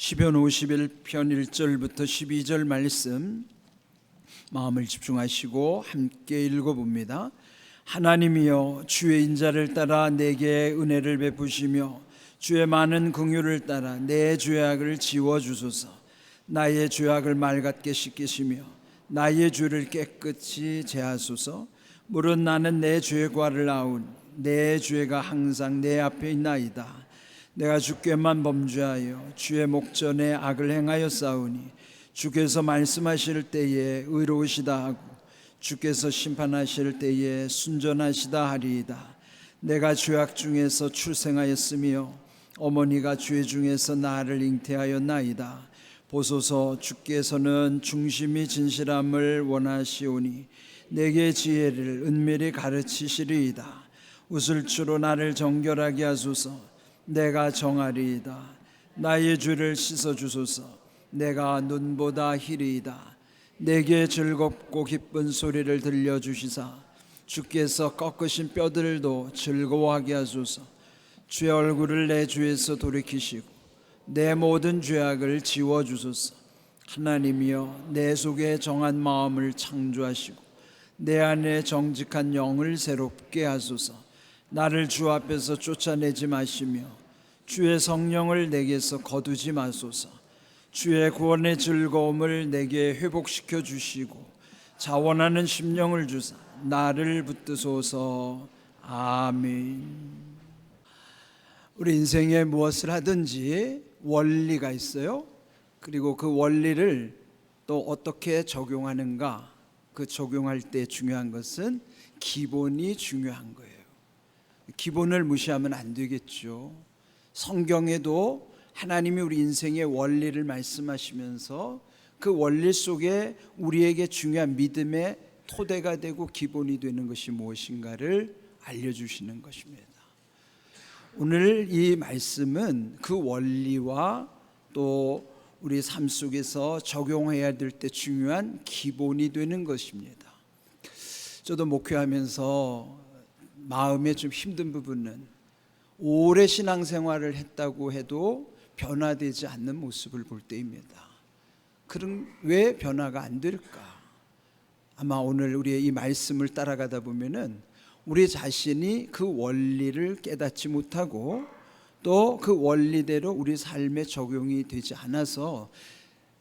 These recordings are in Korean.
시편 51편 1절부터 12절 말씀 마음을 집중하시고 함께 읽어봅니다. 하나님이여, 주의 인자를 따라 내게 은혜를 베푸시며 주의 많은 긍휼을 따라 내 죄악을 지워주소서. 나의 죄악을 맑게 씻기시며 나의 죄를 깨끗이 제하소서. 물은 나는 내 죄과를 아우니 내 죄가 항상 내 앞에 있나이다. 내가 주께만 범죄하여 주의 목전에 악을 행하여 싸우니 주께서 말씀하실 때에 의로우시다 하고 주께서 심판하실 때에 순전하시다 하리이다. 내가 죄악 중에서 출생하였으며 어머니가 죄 중에서 나를 잉태하였나이다. 보소서, 주께서는 중심이 진실함을 원하시오니 내게 지혜를 은밀히 가르치시리이다. 웃을주로 나를 정결하게 하소서. 내가 정하리이다. 나의 죄를 씻어주소서. 내가 눈보다 희리이다. 내게 즐겁고 기쁜 소리를 들려주시사 주께서 꺾으신 뼈들도 즐거워하게 하소서. 주의 얼굴을 내 죄에서 돌이키시고 내 모든 죄악을 지워주소서. 하나님이여, 내 속에 정한 마음을 창조하시고 내 안에 정직한 영을 새롭게 하소서. 나를 주 앞에서 쫓아내지 마시며 주의 성령을 내게서 거두지 마소서. 주의 구원의 즐거움을 내게 회복시켜 주시고 자원하는 심령을 주사 나를 붙드소서. 아멘. 우리 인생에 무엇을 하든지 원리가 있어요. 그리고 그 원리를 또 어떻게 적용하는가, 그 적용할 때 중요한 것은 기본이 중요한 거예요. 기본을 무시하면 안 되겠죠. 성경에도 하나님이 우리 인생의 원리를 말씀하시면서 그 원리 속에 우리에게 중요한 믿음의 토대가 되고 기본이 되는 것이 무엇인가를 알려주시는 것입니다. 오늘 이 말씀은 그 원리와 또 우리 삶 속에서 적용해야 될 때 중요한 기본이 되는 것입니다. 저도 목회하면서 마음에 좀 힘든 부분은 오래 신앙생활을 했다고 해도 변화되지 않는 모습을 볼 때입니다. 그럼 왜 변화가 안 될까? 아마 오늘 우리의 이 말씀을 따라가다 보면은 우리 자신이 그 원리를 깨닫지 못하고 또 그 원리대로 우리 삶에 적용이 되지 않아서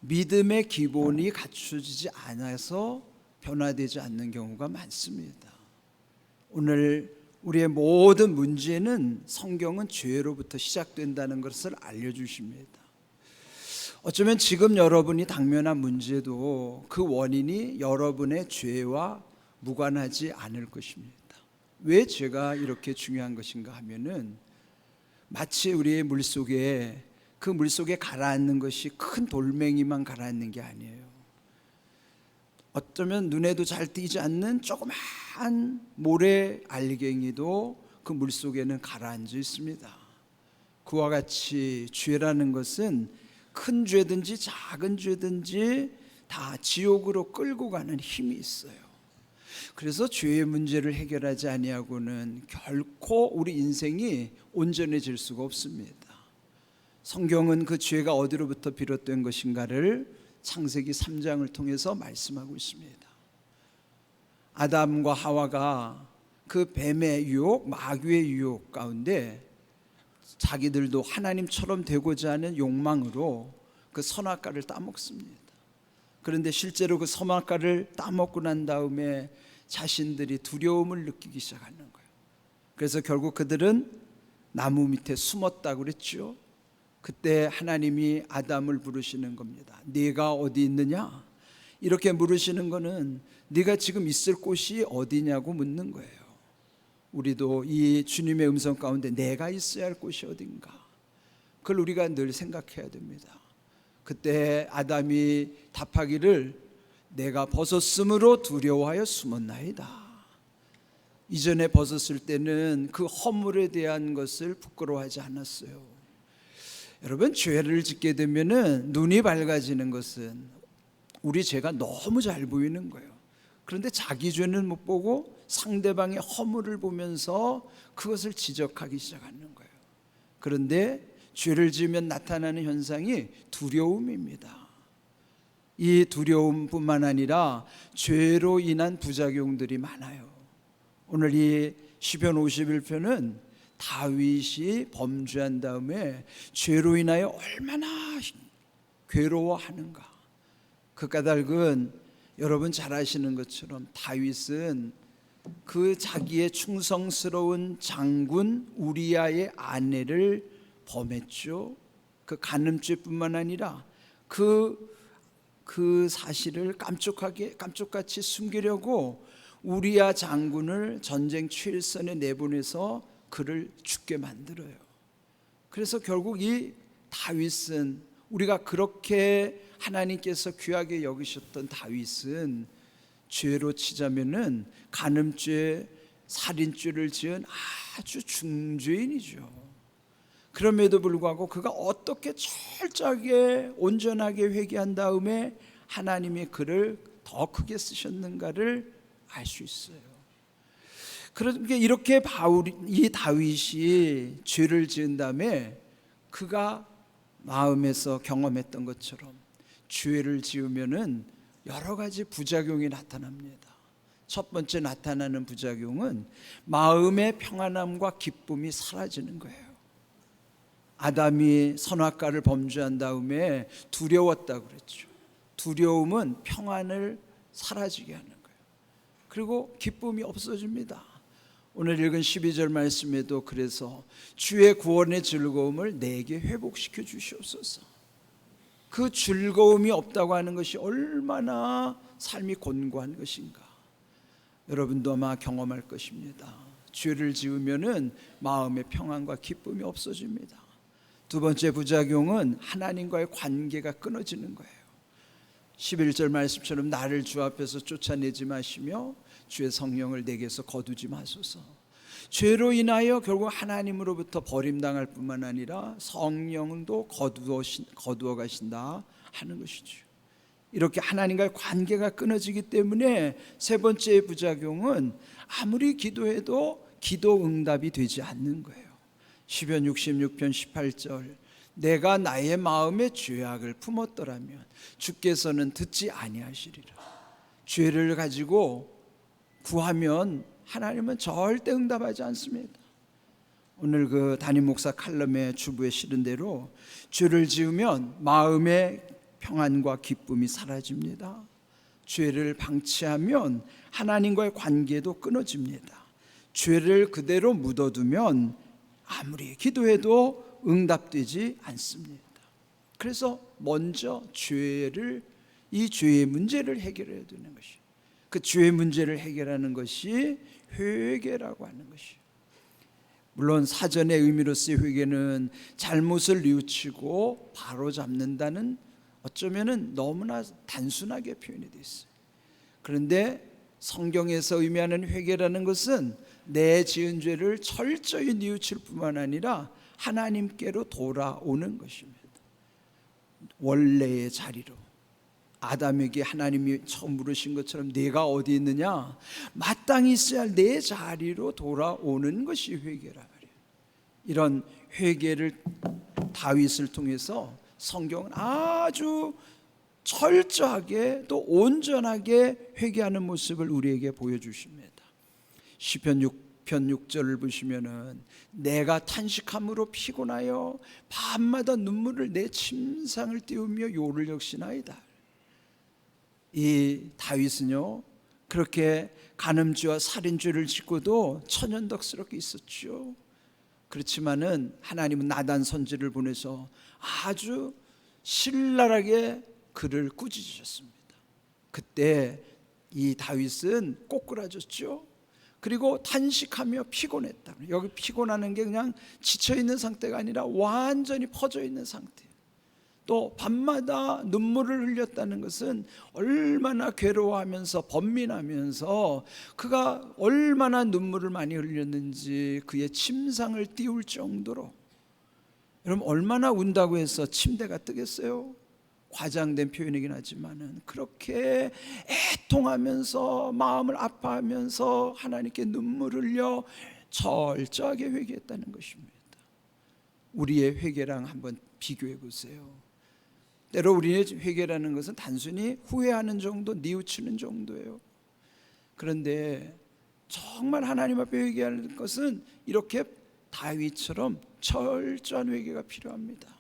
믿음의 기본이 갖춰지지 않아서 변화되지 않는 경우가 많습니다. 오늘 우리의 모든 문제는 성경은 죄로부터 시작된다는 것을 알려주십니다. 어쩌면 지금 여러분이 당면한 문제도 그 원인이 여러분의 죄와 무관하지 않을 것입니다. 왜 죄가 이렇게 중요한 것인가 하면은 마치 우리의 물속에 그 물속에 가라앉는 것이 큰 돌멩이만 가라앉는 게 아니에요. 어쩌면 눈에도 잘 띄지 않는 조그마한 모래 알갱이도 그 물속에는 가라앉아 있습니다. 그와 같이 죄라는 것은 큰 죄든지 작은 죄든지 다 지옥으로 끌고 가는 힘이 있어요. 그래서 죄의 문제를 해결하지 아니하고는 결코 우리 인생이 온전해질 수가 없습니다. 성경은 그 죄가 어디로부터 비롯된 것인가를 창세기 3장을 통해서 말씀하고 있습니다. 아담과 하와가 그 뱀의 유혹, 마귀의 유혹 가운데 자기들도 하나님처럼 되고자 하는 욕망으로 그 선악과를 따먹습니다. 그런데 실제로 그 선악과를 따먹고 난 다음에 자신들이 두려움을 느끼기 시작하는 거예요. 그래서 결국 그들은 나무 밑에 숨었다고 그랬죠. 그때 하나님이 아담을 부르시는 겁니다. 네가 어디 있느냐? 이렇게 물으시는 거는 네가 지금 있을 곳이 어디냐고 묻는 거예요. 우리도 이 주님의 음성 가운데 내가 있어야 할 곳이 어딘가, 그걸 우리가 늘 생각해야 됩니다. 그때 아담이 답하기를 내가 벗었으므로 두려워하여 숨었나이다. 이전에 벗었을 때는 그 허물에 대한 것을 부끄러워하지 않았어요. 여러분, 죄를 짓게 되면은 눈이 밝아지는 것은 우리 죄가 너무 잘 보이는 거예요. 그런데 자기 죄는 못 보고 상대방의 허물을 보면서 그것을 지적하기 시작하는 거예요. 그런데 죄를 지으면 나타나는 현상이 두려움입니다. 이 두려움뿐만 아니라 죄로 인한 부작용들이 많아요. 오늘 이 시편 51편은 다윗이 범죄한 다음에 죄로 인하여 얼마나 괴로워하는가. 그 까닭은 여러분 잘 아시는 것처럼 다윗은 그 자기의 충성스러운 장군 우리아의 아내를 범했죠. 그 간음죄뿐만 아니라 그 사실을 깜짝같이 숨기려고 우리아 장군을 전쟁 최일선에 내보내서 그를 죽게 만들어요. 그래서 결국 이 다윗은, 우리가 그렇게 하나님께서 귀하게 여기셨던 다윗은 죄로 치자면은 간음죄, 살인죄를 지은 아주 중죄인이죠. 그럼에도 불구하고 그가 어떻게 철저하게 온전하게 회개한 다음에 하나님이 그를 더 크게 쓰셨는가를 알 수 있어요. 그러니까 이렇게 이 다윗이 죄를 지은 다음에 그가 마음에서 경험했던 것처럼 죄를 지으면은 여러 가지 부작용이 나타납니다. 첫 번째 나타나는 부작용은 마음의 평안함과 기쁨이 사라지는 거예요. 아담이 선악과를 범죄한 다음에 두려웠다고 그랬죠. 두려움은 평안을 사라지게 하는 거예요. 그리고 기쁨이 없어집니다. 오늘 읽은 12절 말씀에도 그래서 주의 구원의 즐거움을 내게 회복시켜 주시옵소서. 그 즐거움이 없다고 하는 것이 얼마나 삶이 곤고한 것인가. 여러분도 아마 경험할 것입니다. 죄를 지으면은 마음의 평안과 기쁨이 없어집니다. 두 번째 부작용은 하나님과의 관계가 끊어지는 거예요. 11절 말씀처럼 나를 주 앞에서 쫓아내지 마시며 주의 성령을 내게서 거두지 마소서. 죄로 인하여 결국 하나님으로부터 버림당할 뿐만 아니라 성령도 거두어 가신다 하는 것이죠. 이렇게 하나님과의 관계가 끊어지기 때문에 세 번째 부작용은 아무리 기도해도 기도 응답이 되지 않는 거예요. 시편 66편 18절 내가 나의 마음에 죄악을 품었더라면 주께서는 듣지 아니하시리라. 죄를 가지고 구하면 하나님은 절대 응답하지 않습니다. 오늘 그 담임 목사 칼럼에 주부에 실은 대로 죄를 지으면 마음의 평안과 기쁨이 사라집니다. 죄를 방치하면 하나님과의 관계도 끊어집니다. 죄를 그대로 묻어두면 아무리 기도해도 응답되지 않습니다. 그래서 먼저 이 죄의 문제를 해결해야 되는 것이에요. 그 죄의 문제를 해결하는 것이 회개라고 하는 것이에요. 물론 사전의 의미로서의 회개는 잘못을 뉘우치고 바로잡는다는 어쩌면은 너무나 단순하게 표현이 되어 있어요. 그런데 성경에서 의미하는 회개라는 것은 내 지은 죄를 철저히 뉘우칠 뿐만 아니라 하나님께로 돌아오는 것입니다. 원래의 자리로. 아담에게 하나님이 처음 물으신 것처럼 네가 어디 있느냐, 마땅히 있어야 할 내 자리로 돌아오는 것이 회개라 말이에요. 이런 회개를 다윗을 통해서 성경은 아주 철저하게 또 온전하게 회개하는 모습을 우리에게 보여주십니다. 시편 6편 6절을 보시면은 내가 탄식함으로 피곤하여 밤마다 눈물을 내 침상을 띄우며 요를 역시나이다. 이 다윗은요 그렇게 간음죄와 살인죄를 짓고도 천연덕스럽게 있었죠. 그렇지만은 하나님은 나단 선지를 보내서 아주 신랄하게 그를 꾸짖으셨습니다. 그때 이 다윗은 꼬꾸라졌죠. 그리고 탄식하며 피곤했다. 여기 피곤하는 게 그냥 지쳐있는 상태가 아니라 완전히 퍼져있는 상태. 또 밤마다 눈물을 흘렸다는 것은 얼마나 괴로워하면서 번민하면서 그가 얼마나 눈물을 많이 흘렸는지 그의 침상을 띄울 정도로. 여러분 얼마나 운다고 해서 침대가 뜨겠어요? 과장된 표현이긴 하지만은 그렇게 애통하면서 마음을 아파하면서 하나님께 눈물을 흘려 철저하게 회개했다는 것입니다. 우리의 회개랑 한번 비교해 보세요. 때로 우리의 회개라는 것은 단순히 후회하는 정도, 뉘우치는 정도예요. 그런데 정말 하나님 앞에 회개하는 것은 이렇게 다윗처럼 철저한 회개가 필요합니다.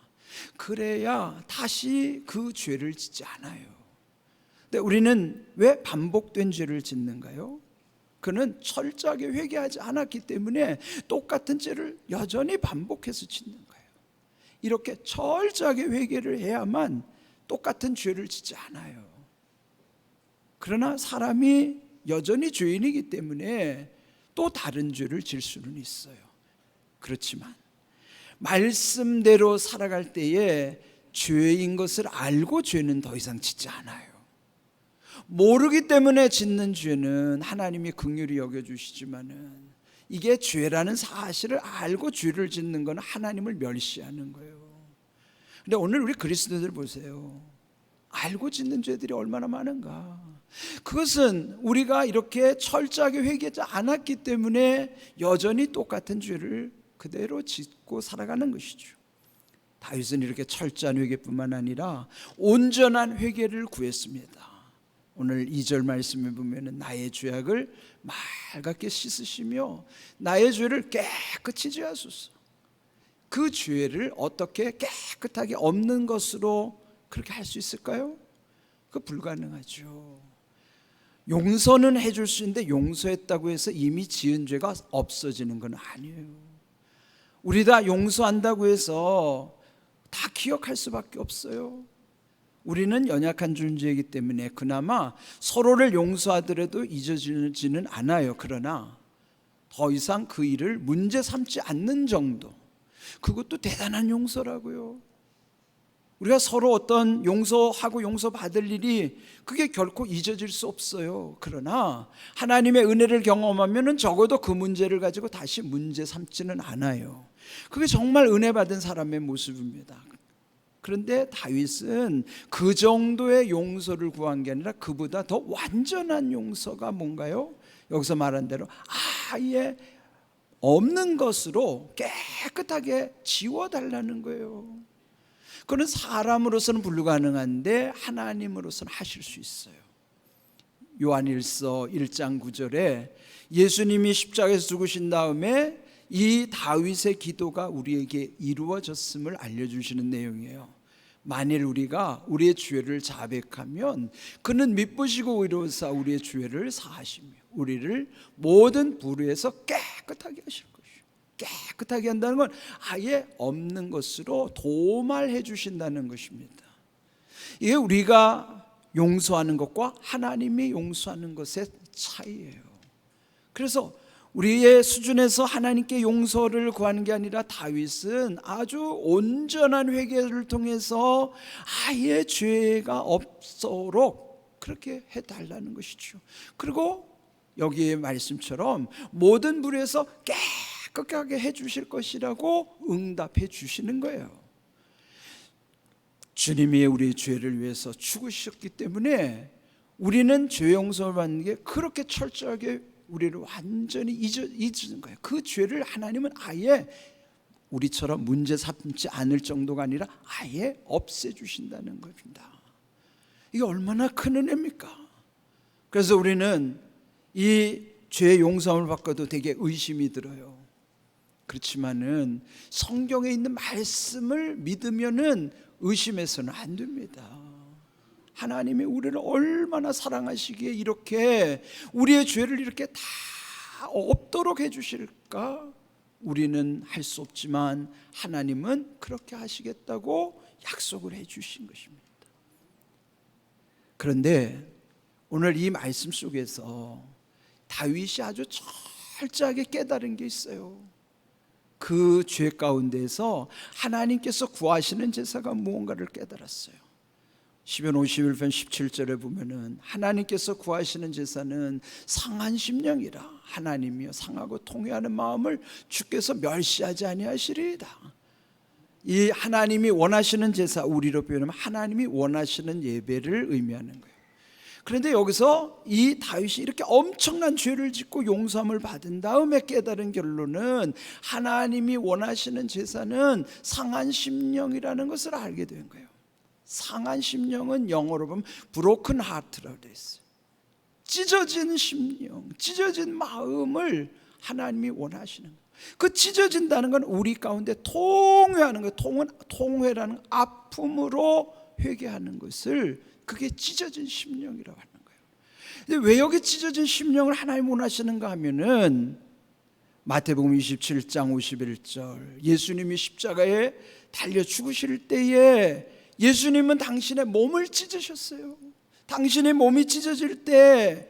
그래야 다시 그 죄를 짓지 않아요. 근데 우리는 왜 반복된 죄를 짓는가요? 그는 철저하게 회개하지 않았기 때문에 똑같은 죄를 여전히 반복해서 짓는 거예요. 이렇게 철저하게 회개를 해야만 똑같은 죄를 짓지 않아요. 그러나 사람이 여전히 죄인이기 때문에 또 다른 죄를 질 수는 있어요. 그렇지만 말씀대로 살아갈 때에 죄인 것을 알고 죄는 더 이상 짓지 않아요. 모르기 때문에 짓는 죄는 하나님이 긍휼히 여겨주시지만은 이게 죄라는 사실을 알고 죄를 짓는 건 하나님을 멸시하는 거예요. 근데 오늘 우리 그리스도인들 보세요. 알고 짓는 죄들이 얼마나 많은가. 그것은 우리가 이렇게 철저하게 회개하지 않았기 때문에 여전히 똑같은 죄를 그대로 짓고 살아가는 것이죠. 다윗은 이렇게 철저한 회개뿐만 아니라 온전한 회개를 구했습니다. 오늘 2절 말씀에 보면 나의 죄악을 맑게 씻으시며 나의 죄를 깨끗이 지하소서. 그 죄를 어떻게 깨끗하게 없는 것으로 그렇게 할 수 있을까요? 그 불가능하죠. 용서는 해줄 수 있는데 용서했다고 해서 이미 지은 죄가 없어지는 건 아니에요. 우리 다 용서한다고 해서 다 기억할 수밖에 없어요. 우리는 연약한 존재이기 때문에 그나마 서로를 용서하더라도 잊어지지는 않아요. 그러나 더 이상 그 일을 문제 삼지 않는 정도, 그것도 대단한 용서라고요. 우리가 서로 어떤 용서하고 용서받을 일이 그게 결코 잊어질 수 없어요. 그러나 하나님의 은혜를 경험하면 적어도 그 문제를 가지고 다시 문제 삼지는 않아요. 그게 정말 은혜 받은 사람의 모습입니다. 그런데 다윗은 그 정도의 용서를 구한 게 아니라 그보다 더 완전한 용서가 뭔가요? 여기서 말한 대로 아예 없는 것으로 깨끗하게 지워달라는 거예요. 그건 사람으로서는 불가능한데 하나님으로서는 하실 수 있어요. 요한일서 1장 9절에 예수님이 십자가에서 죽으신 다음에 이 다윗의 기도가 우리에게 이루어졌음을 알려주시는 내용이에요. 만일 우리가 우리의 죄를 자백하면 그는 미쁘시고 의로우사 우리의 죄를 사하시며 우리를 모든 불의에서 깨끗하게 하실 것이요. 깨끗하게 한다는 건 아예 없는 것으로 도말해 주신다는 것입니다. 이게 우리가 용서하는 것과 하나님이 용서하는 것의 차이예요. 그래서 우리의 수준에서 하나님께 용서를 구하는 게 아니라 다윗은 아주 온전한 회개를 통해서 아예 죄가 없도록 그렇게 해달라는 것이죠. 그리고 여기의 말씀처럼 모든 불에서 깨끗하게 해주실 것이라고 응답해 주시는 거예요. 주님이 우리의 죄를 위해서 죽으셨기 때문에 우리는 죄 용서를 받는 게 그렇게 철저하게 우리를 완전히 잊는 거예요. 그 죄를 하나님은 아예 우리처럼 문제 삼지 않을 정도가 아니라 아예 없애주신다는 겁니다. 이게 얼마나 큰 은혜입니까? 그래서 우리는 이 죄 용서를 받고도 되게 의심이 들어요. 그렇지만은 성경에 있는 말씀을 믿으면은 의심해서는 안 됩니다. 하나님이 우리를 얼마나 사랑하시기에 이렇게 우리의 죄를 이렇게 다 없도록 해주실까? 우리는 할 수 없지만 하나님은 그렇게 하시겠다고 약속을 해주신 것입니다. 그런데 오늘 이 말씀 속에서 다윗이 아주 철저하게 깨달은 게 있어요. 그 죄 가운데서 하나님께서 구하시는 제사가 무언가를 깨달았어요. 시편 51편 17절에 보면은 하나님께서 구하시는 제사는 상한 심령이라 하나님이여 상하고 통회하는 마음을 주께서 멸시하지 아니하시리이다. 이 하나님이 원하시는 제사, 우리로 표현하면 하나님이 원하시는 예배를 의미하는 거예요. 그런데 여기서 이 다윗이 이렇게 엄청난 죄를 짓고 용서함을 받은 다음에 깨달은 결론은 하나님이 원하시는 제사는 상한 심령이라는 것을 알게 된 거예요. 상한 심령은 영어로 보면 broken heart라고 되어 있어요. 찢어진 심령, 찢어진 마음을 하나님이 원하시는 거예요. 그 찢어진다는 건 우리 가운데 통회하는 거예요. 통회라는 아픔으로 회개하는 것을, 그게 찢어진 심령이라고 하는 거예요. 근데 왜 여기 찢어진 심령을 하나님 원하시는가 하면은 마태복음 27장 51절, 예수님이 십자가에 달려 죽으실 때에 예수님은 당신의 몸을 찢으셨어요. 당신의 몸이 찢어질 때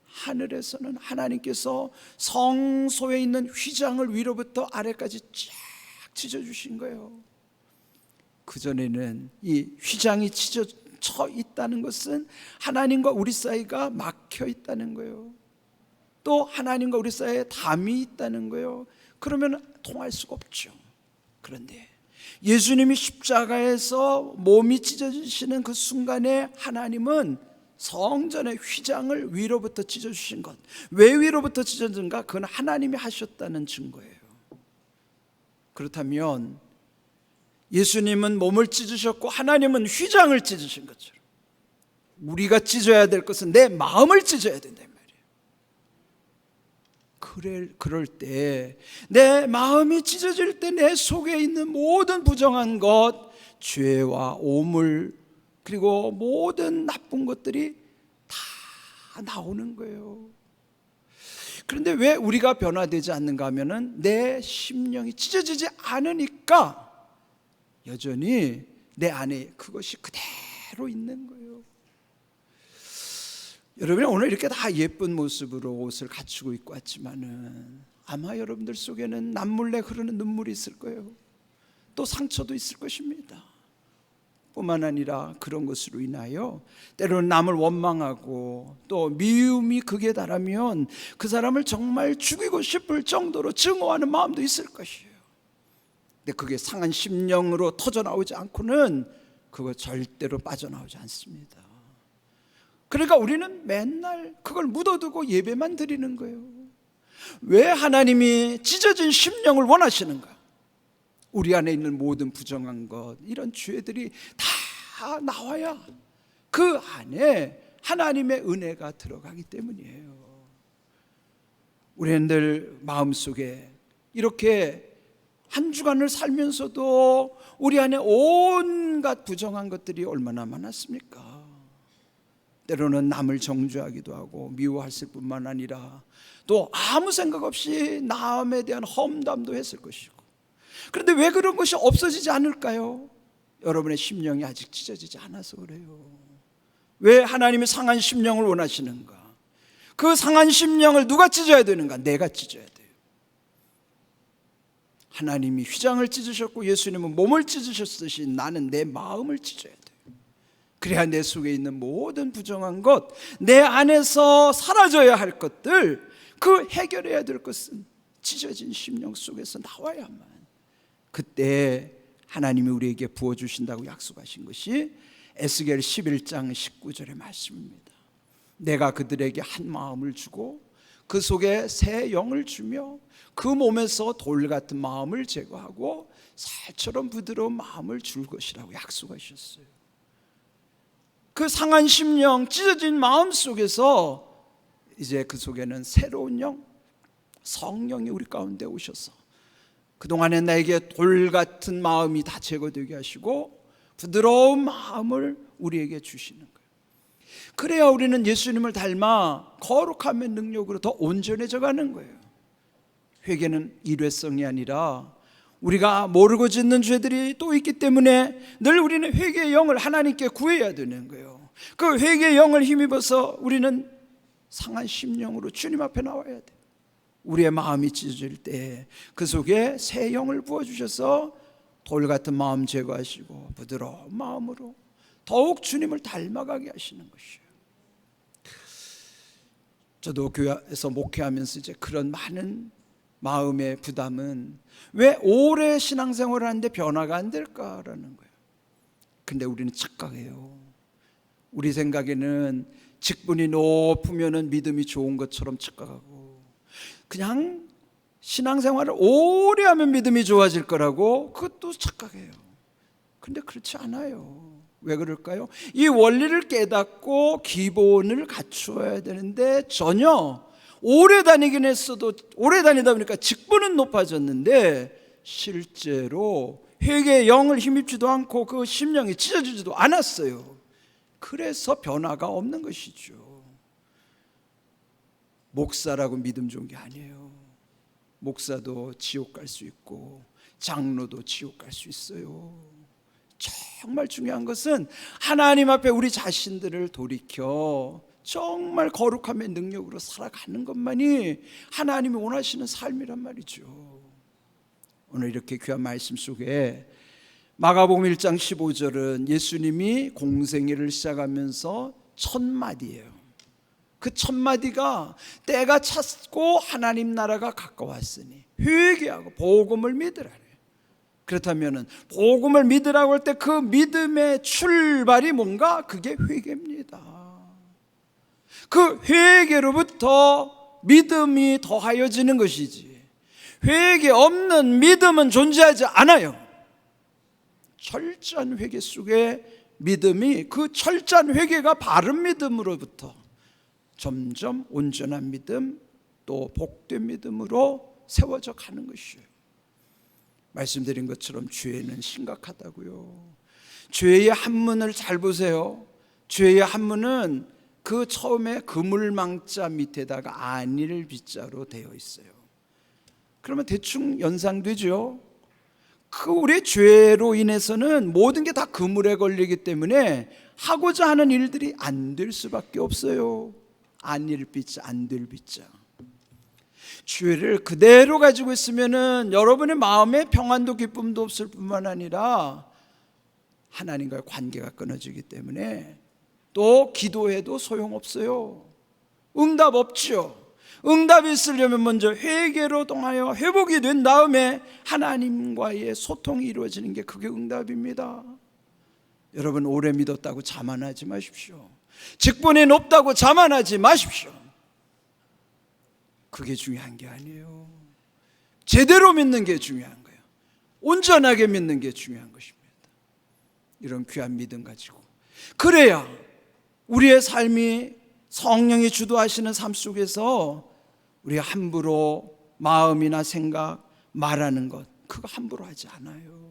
하늘에서는 하나님께서 성소에 있는 휘장을 위로부터 아래까지 쫙 찢어주신 거예요. 그전에는 이 휘장이 찢어져 있다는 것은 하나님과 우리 사이가 막혀 있다는 거예요. 또 하나님과 우리 사이에 담이 있다는 거예요. 그러면 통할 수가 없죠. 그런데 예수님이 십자가에서 몸이 찢어지시는 그 순간에 하나님은 성전의 휘장을 위로부터 찢어주신 것, 왜 위로부터 찢어진가? 그건 하나님이 하셨다는 증거예요. 그렇다면 예수님은 몸을 찢으셨고 하나님은 휘장을 찢으신 것처럼 우리가 찢어야 될 것은 내 마음을 찢어야 된단 말이에요. 그럴 때 내 마음이 찢어질 때 내 속에 있는 모든 부정한 것, 죄와 오물, 그리고 모든 나쁜 것들이 다 나오는 거예요. 그런데 왜 우리가 변화되지 않는가 하면은 내 심령이 찢어지지 않으니까 여전히 내 안에 그것이 그대로 있는 거예요. 여러분이 오늘 이렇게 다 예쁜 모습으로 옷을 갖추고 입고 왔지만은 아마 여러분들 속에는 남몰래 흐르는 눈물이 있을 거예요. 또 상처도 있을 것입니다. 뿐만 아니라 그런 것으로 인하여 때로는 남을 원망하고 또 미움이 극에 달하면 그 사람을 정말 죽이고 싶을 정도로 증오하는 마음도 있을 것이에요. 근데 그게 상한 심령으로 터져나오지 않고는 그거 절대로 빠져나오지 않습니다. 그러니까 우리는 맨날 그걸 묻어두고 예배만 드리는 거예요. 왜 하나님이 찢어진 심령을 원하시는가? 우리 안에 있는 모든 부정한 것, 이런 죄들이 다 나와야 그 안에 하나님의 은혜가 들어가기 때문이에요. 우리는 늘 마음속에 이렇게 한 주간을 살면서도 우리 안에 온갖 부정한 것들이 얼마나 많았습니까? 때로는 남을 정죄하기도 하고 미워했을 뿐만 아니라 또 아무 생각 없이 남에 대한 험담도 했을 것이고. 그런데 왜 그런 것이 없어지지 않을까요? 여러분의 심령이 아직 찢어지지 않아서 그래요. 왜 하나님이 상한 심령을 원하시는가? 그 상한 심령을 누가 찢어야 되는가? 내가 찢어야 돼요. 하나님이 휘장을 찢으셨고 예수님은 몸을 찢으셨듯이 나는 내 마음을 찢어야 돼요. 그래야 내 속에 있는 모든 부정한 것, 내 안에서 사라져야 할 것들, 그 해결해야 될 것은 찢어진 심령 속에서 나와야만, 그때 하나님이 우리에게 부어주신다고 약속하신 것이 에스겔 11장 19절의 말씀입니다. 내가 그들에게 한 마음을 주고 그 속에 새 영을 주며 그 몸에서 돌 같은 마음을 제거하고 살처럼 부드러운 마음을 줄 것이라고 약속하셨어요. 그 상한 심령, 찢어진 마음 속에서 이제 그 속에는 새로운 영, 성령이 우리 가운데 오셔서 그동안에 나에게 돌 같은 마음이 다 제거되게 하시고 부드러운 마음을 우리에게 주시는 거예요. 그래야 우리는 예수님을 닮아 거룩함의 능력으로 더 온전해져 가는 거예요. 회개는 일회성이 아니라 우리가 모르고 짓는 죄들이 또 있기 때문에 늘 우리는 회개의 영을 하나님께 구해야 되는 거예요. 그 회개의 영을 힘입어서 우리는 상한 심령으로 주님 앞에 나와야 돼요. 우리의 마음이 찢어질 때 그 속에 새 영을 부어주셔서 돌 같은 마음 제거하시고 부드러운 마음으로 더욱 주님을 닮아가게 하시는 것이에요. 저도 교회에서 목회하면서 이제 그런 많은 마음의 부담은 왜 오래 신앙생활을 하는데 변화가 안 될까라는 거예요. 근데 우리는 착각해요. 우리 생각에는 직분이 높으면은 믿음이 좋은 것처럼 착각하고, 그냥 신앙생활을 오래 하면 믿음이 좋아질 거라고 그것도 착각해요. 근데 그렇지 않아요. 왜 그럴까요? 이 원리를 깨닫고 기본을 갖추어야 되는데, 전혀 오래 다니긴 했어도 오래 다니다 보니까 직분은 높아졌는데 실제로 회개의 영을 힘입지도 않고 그 심령이 찢어지지도 않았어요. 그래서 변화가 없는 것이죠. 목사라고 믿음 좋은 게 아니에요. 목사도 지옥 갈 수 있고 장로도 지옥 갈 수 있어요. 정말 중요한 것은 하나님 앞에 우리 자신들을 돌이켜 정말 거룩함의 능력으로 살아가는 것만이 하나님이 원하시는 삶이란 말이죠. 오늘 이렇게 귀한 말씀 속에 마가복음 1장 15절은 예수님이 공생애를 시작하면서 첫 마디예요. 그 첫 마디가 때가 찼고 하나님 나라가 가까웠으니 회개하고 복음을 믿으라. 그렇다면 복음을 믿으라고 할 때 그 믿음의 출발이 뭔가? 그게 회개입니다. 그 회개로부터 믿음이 더하여지는 것이지, 회개 없는 믿음은 존재하지 않아요. 철저한 회개 속에 믿음이, 그 철저한 회개가 바른 믿음으로부터 점점 온전한 믿음, 또 복된 믿음으로 세워져 가는 것이에요. 말씀드린 것처럼 죄는 심각하다고요. 죄의 한문을 잘 보세요. 죄의 한문은 그 처음에 그물망자 밑에다가 안일 비자로 되어 있어요. 그러면 대충 연상되죠. 그 우리의 죄로 인해서는 모든 게 다 그물에 걸리기 때문에 하고자 하는 일들이 안 될 수밖에 없어요. 안일 비자, 안 될 비자. 죄를 그대로 가지고 있으면은 여러분의 마음에 평안도 기쁨도 없을 뿐만 아니라 하나님과의 관계가 끊어지기 때문에 또 기도해도 소용없어요. 응답 없죠. 응답이 있으려면 먼저 회개로 통하여 회복이 된 다음에 하나님과의 소통이 이루어지는 게 그게 응답입니다. 여러분, 오래 믿었다고 자만하지 마십시오. 직분이 높다고 자만하지 마십시오. 그게 중요한 게 아니에요. 제대로 믿는 게 중요한 거예요. 온전하게 믿는 게 중요한 것입니다. 이런 귀한 믿음 가지고, 그래야 우리의 삶이 성령이 주도하시는 삶 속에서 우리가 함부로 마음이나 생각, 말하는 것, 그거 함부로 하지 않아요.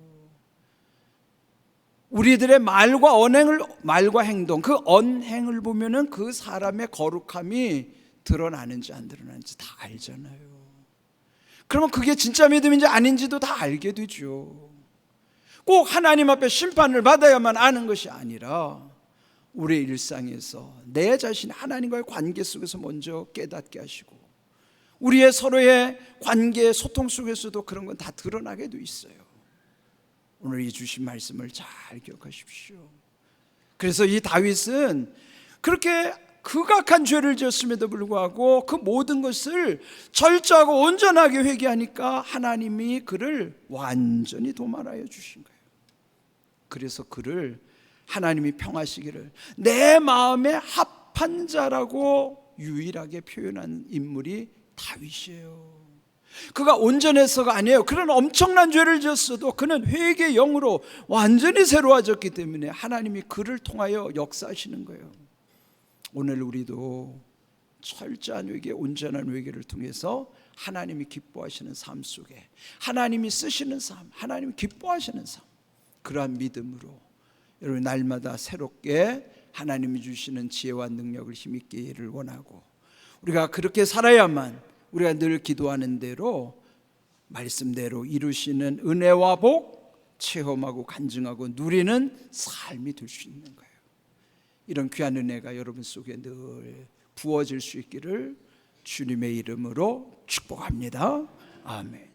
우리들의 말과 행동, 그 언행을 보면은 그 사람의 거룩함이 드러나는지 안 드러나는지 다 알잖아요. 그러면 그게 진짜 믿음인지 아닌지도 다 알게 되죠. 꼭 하나님 앞에 심판을 받아야만 아는 것이 아니라 우리의 일상에서 내 자신이 하나님과의 관계 속에서 먼저 깨닫게 하시고, 우리의 서로의 관계 소통 속에서도 그런 건 다 드러나게 돼 있어요. 오늘 이 주신 말씀을 잘 기억하십시오. 그래서 이 다윗은 그렇게 극악한 죄를 지었음에도 불구하고 그 모든 것을 철저하고 온전하게 회개하니까 하나님이 그를 완전히 도말하여 주신 거예요. 그래서 그를 하나님이 평하시기를 내 마음에 합한 자라고 유일하게 표현한 인물이 다윗이에요. 그가 온전해서가 아니에요. 그런 엄청난 죄를 지었어도 그는 회개의 영으로 완전히 새로워졌기 때문에 하나님이 그를 통하여 역사하시는 거예요. 오늘 우리도 철저한 회개, 온전한 회개를 통해서 하나님이 기뻐하시는 삶 속에, 하나님이 쓰시는 삶, 하나님이 기뻐하시는 삶, 그러한 믿음으로 여러분 날마다 새롭게 하나님이 주시는 지혜와 능력을 힘있기를 원하고, 우리가 그렇게 살아야만 우리가 늘 기도하는 대로 말씀대로 이루시는 은혜와 복 체험하고 간증하고 누리는 삶이 될 수 있는 거예요. 이런 귀한 은혜가 여러분 속에 늘 부어질 수 있기를 주님의 이름으로 축복합니다. 아멘.